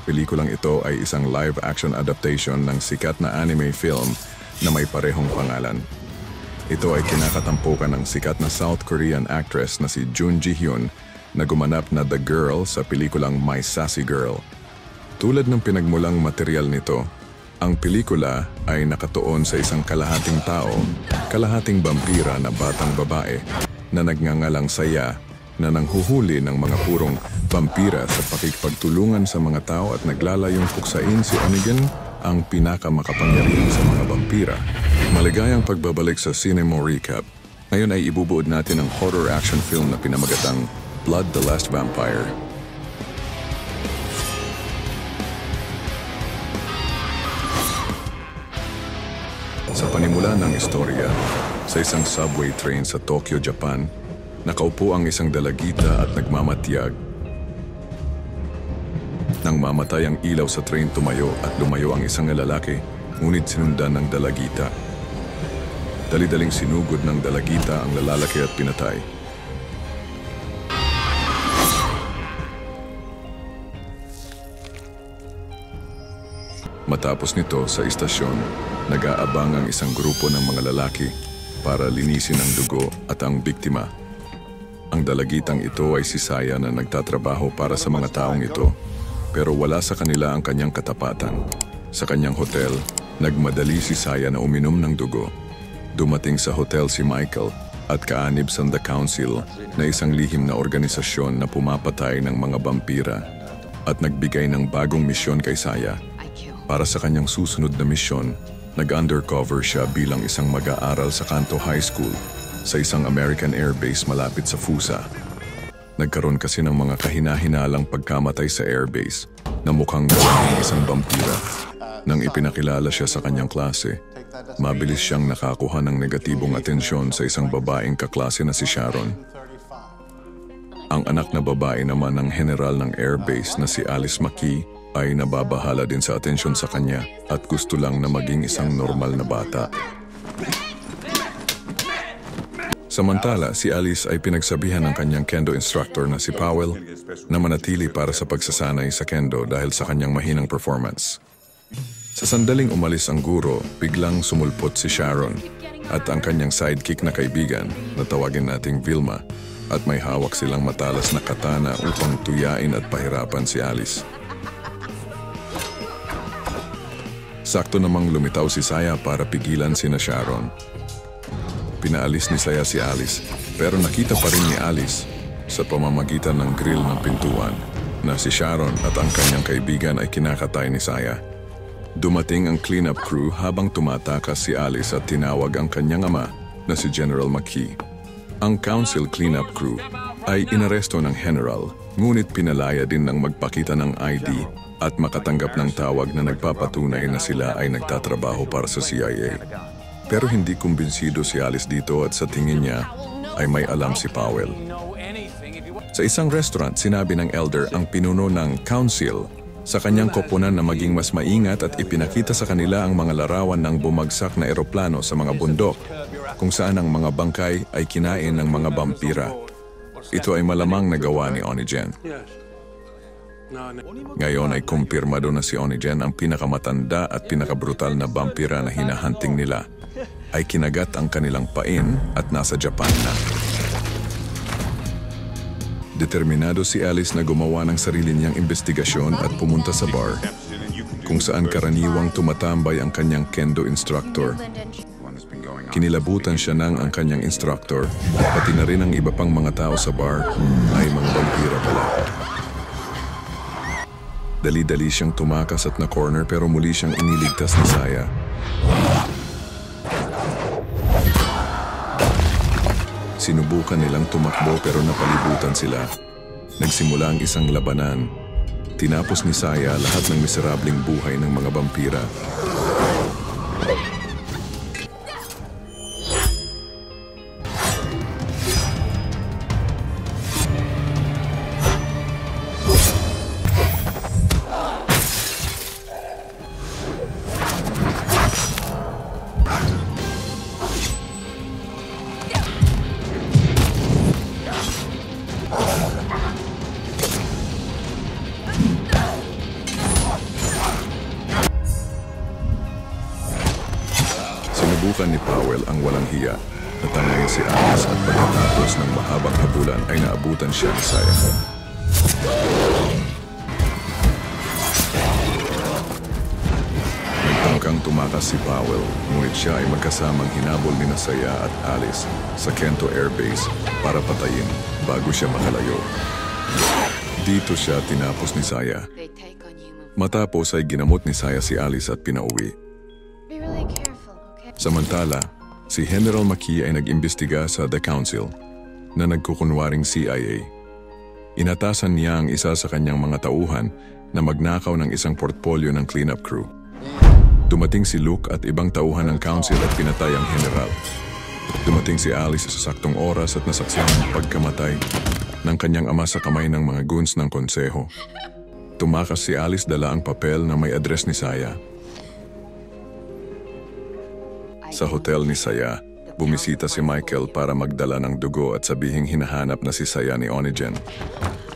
Pelikulang ito ay isang live-action adaptation ng sikat na anime film na may parehong pangalan. Ito ay kinakatampukan ng sikat na South Korean actress na si Jun Ji-hyun na gumanap na The Girl sa pelikulang My Sassy Girl. Tulad ng pinagmulang material nito, ang pelikula ay nakatuon sa isang kalahating tao, kalahating vampira na batang babae na nagngangalang Saya na nanghuhuli ng mga purong vampira sa pakikipagtulungan sa mga tao at naglalayong puksain si Onigen, ang pinakamakapangyarihan sa mga vampira. Maligayang pagbabalik sa Cinema Recap. Ngayon ay ibubuod natin ang horror action film na pinamagatang Blood the Last Vampire. Sa panimula ng istorya, sa isang subway train sa Tokyo, Japan, nakaupo ang isang dalagita at nagmamatiyag. Nang mamatay ang ilaw sa train, tumayo at lumayo ang isang lalaki, ngunit sinundan ng dalagita. Dali-daling sinugod ng dalagita ang lalaki at pinatay. Matapos nito, sa istasyon, nag-aabang ang isang grupo ng mga lalaki para linisin ang dugo at ang biktima. Ang dalagitang ito ay si Saya na nagtatrabaho para sa mga taong ito, pero wala sa kanila ang kanyang katapatan. Sa kanyang hotel, nagmadali si Saya na uminom ng dugo. Dumating sa hotel si Michael at kaanib sa The Council na isang lihim na organisasyon na pumapatay ng mga vampira at nagbigay ng bagong misyon kay Saya. Para sa kanyang susunod na misyon, nag-undercover siya bilang isang mag-aaral sa Kanto High School sa isang American Air Base malapit sa Fusa. Nagkaroon kasi ng mga kahina-hinalang pagkamatay sa airbase na mukhang gawa ng isang vampira. Nang ipinakilala siya sa kanyang klase, mabilis siyang nakakuha ng negatibong atensyon sa isang babaeng kaklase na si Sharon. Ang anak na babae naman ng general ng airbase na si Alice McKee ay nababahala din sa atensyon sa kanya at gusto lang na maging isang normal na bata. Samantala, si Alice ay pinagsabihan ng kanyang kendo instructor na si Powell na manatili para sa pagsasanay sa kendo dahil sa kanyang mahinang performance. Sa sandaling umalis ang guro, biglang sumulpot si Sharon at ang kanyang sidekick na kaibigan na tawagin nating Vilma at may hawak silang matalas na katana upang tuyain at pahirapan si Alice. Sakto namang lumitaw si Saya para pigilan sina Sharon. Pinaalis ni Saya si Alice, pero nakita pa rin ni Alice sa pamamagitan ng grill ng pintuan na si Sharon at ang kanyang kaibigan ay kinakatay ni Saya. Dumating ang cleanup crew habang tumatakas si Alice at tinawag ang kanyang ama na si General McKee. Ang council cleanup crew ay inaresto ng general, ngunit pinalaya din ng magpakita ng ID at makatanggap ng tawag na nagpapatunay na sila ay nagtatrabaho para sa CIA. Pero hindi kumbinsido si Alice dito at sa tingin niya ay may alam si Powell. Sa isang restaurant, sinabi ng elder ang pinuno ng council sa kanyang koponan na maging mas maingat at ipinakita sa kanila ang mga larawan ng bumagsak na eroplano sa mga bundok kung saan ang mga bangkay ay kinain ng mga vampira. Ito ay malamang nagawa ni Onigen. Ngayon ay kumpirmado na si Onigen, ang pinakamatanda at pinakabrutal na vampira na hinahunting nila, ay kinagat ang kanilang pain at nasa Japan na. Determinado si Alice na gumawa ng sarili niyang investigasyon at pumunta sa bar, kung saan karaniwang tumatambay ang kanyang kendo instructor. Kinilabutan siya ng ang kanyang instructor, pati na rin ang iba pang mga tao sa bar ay mga vampira pala. Dali-dali siyang tumakas at na-corner pero muli siyang iniligtas ni Saya. Sinubukan nilang tumakbo pero napalibutan sila. Nagsimula ang isang labanan. Tinapos ni Saya lahat ng miserabling buhay ng mga vampira. Sinubukan ni Powell ang walang hiya. Natangayin si Alice at pagkatapos ng mahabang habulan ay naabutan siya ni Saya. Nagtangkang tumakas si Powell, ngunit siya ay magkasamang hinabol ni Saya at Alice sa Kento Air Base para patayin bago siya makalayo. Dito siya tinapos ni Saya. Matapos ay ginamot ni Saya si Alice at pinauwi. Samantala, si General McKee ay nag-imbestiga sa The Council na nagkukunwaring CIA. Inatasan niya ang isa sa kanyang mga tauhan na magnakaw ng isang portfolio ng cleanup crew. Dumating si Luke at ibang tauhan ng Council at pinatay ang General. Dumating si Alice sa saktong oras at nasaksihan ang pagkamatay ng kanyang ama sa kamay ng mga goons ng konseho. Tumakas si Alice dala ang papel na may address ni Saya. Sa hotel ni Saya, bumisita si Michael para magdala ng dugo at sabihing hinahanap na si Saya ni Onigen.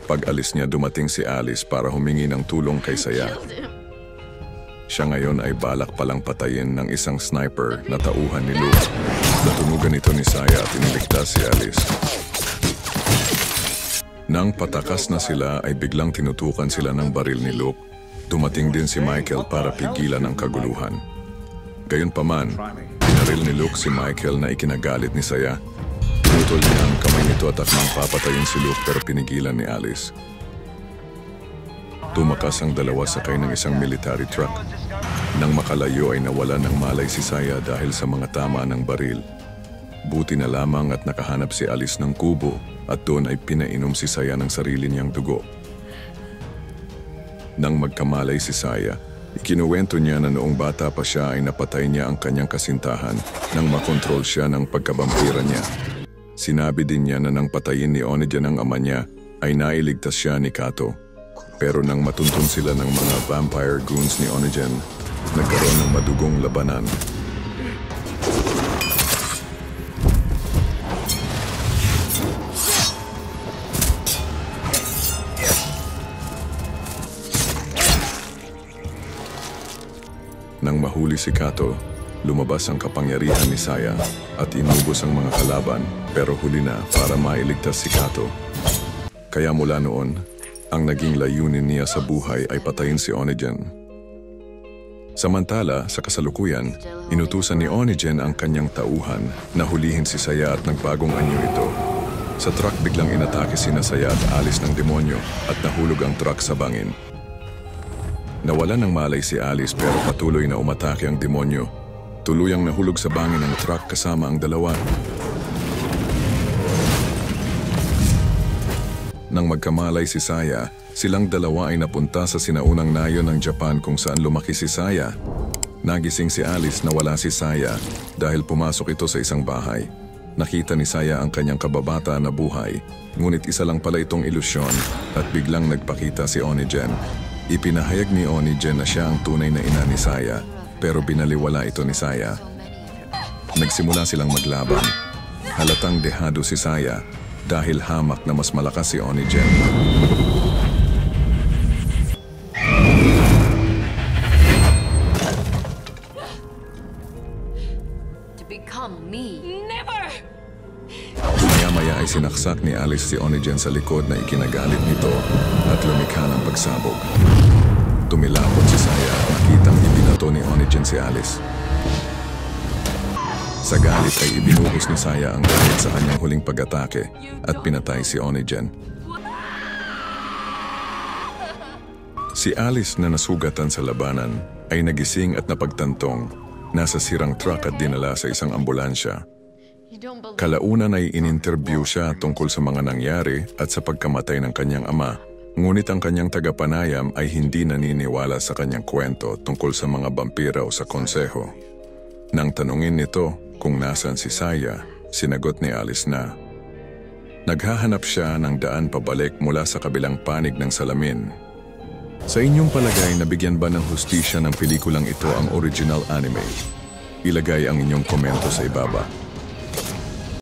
Pag-alis niya, dumating si Alice para humingi ng tulong kay Saya. Siya ngayon ay balak palang patayin ng isang sniper na tauhan ni Luke. Natunugan ito ni Saya at iniligtas si Alice. Nang patakas na sila ay biglang tinutukan sila ng baril ni Luke. Dumating din si Michael para pigilan ang kaguluhan. Gayunpaman, pinaril ni Luke si Michael na ikinagalit ni Saya. Pinutol niya ang kamay nito at akmang papatayin si Luke pero pinigilan ni Alice. Tumakas ang dalawa sakay ng isang military truck. Nang makalayo ay nawalan ng malay si Saya dahil sa mga tama ng baril. Buti na lamang at nakahanap si Alice ng kubo at doon ay pinainom si Saya ng sarili niyang dugo. Nang magkamalay si Saya, ikinuwento niya na noong bata pa siya ay napatay niya ang kanyang kasintahan nang makontrol siya ng pagkabampira niya. Sinabi din niya na nang patayin ni Onigen ang ama niya ay nailigtas siya ni Kato. Pero nang matuntun sila ng mga vampire goons ni Onigen, nagkaroon ng madugong labanan. Nang mahuli si Kato, lumabas ang kapangyarihan ni Saya at inubos ang mga kalaban pero huli na para mailigtas si Kato. Kaya mula noon, ang naging layunin niya sa buhay ay patayin si Onigen. Samantala, sa kasalukuyan, inutusan ni Onigen ang kanyang tauhan na hulihin si Saya at nagbagong anyo ito. Sa truck biglang inatake sina Saya at Alice ng demonyo at nahulog ang truck sa bangin. Nawalan ng malay si Alice pero patuloy na umatake ang demonyo. Tuluyang nahulog sa bangin ng truck kasama ang dalawa. Nang magkamalay si Saya, silang dalawa ay napunta sa sinaunang nayon ng Japan kung saan lumaki si Saya. Nagising si Alice na wala si Saya dahil pumasok ito sa isang bahay. Nakita ni Saya ang kanyang kababata na buhay, ngunit isa lang pala itong ilusyon at biglang nagpakita si Onigen. Ipinahayag ni Onigen na siya ang tunay na ina ni Saya, pero binaliwala ito ni Saya. Nagsimula silang maglaban. Halatang dehado si Saya dahil hamak na mas malakas si Onigen. To become me. Never! Maya-maya ay sinaksak ni Alice si Onigen sa likod na ikinagalit nito at lumikha ng pagsabog. Tumilapot si Saya at nakitang ibinato ni Onigen si Alice. Sa galit ay ibinuhos ni Saya ang galit sa kanyang huling pag-atake at pinatay si Onigen. Si Alice na nasugatan sa labanan ay nagising at napagtantong nasa sirang truck at dinala sa isang ambulansya. Kalaunan ay ininterview siya tungkol sa mga nangyari at sa pagkamatay ng kanyang ama. Ngunit ang kanyang tagapanayam ay hindi naniniwala sa kanyang kwento tungkol sa mga vampira o sa konseho. Nang tanungin nito kung nasaan si Saya, sinagot ni Alice na naghahanap siya ng daan pabalik mula sa kabilang panig ng salamin. Sa inyong palagay, nabigyan ba ng hustisya ng pelikulang ito ang original anime? Ilagay ang inyong komento sa ibaba.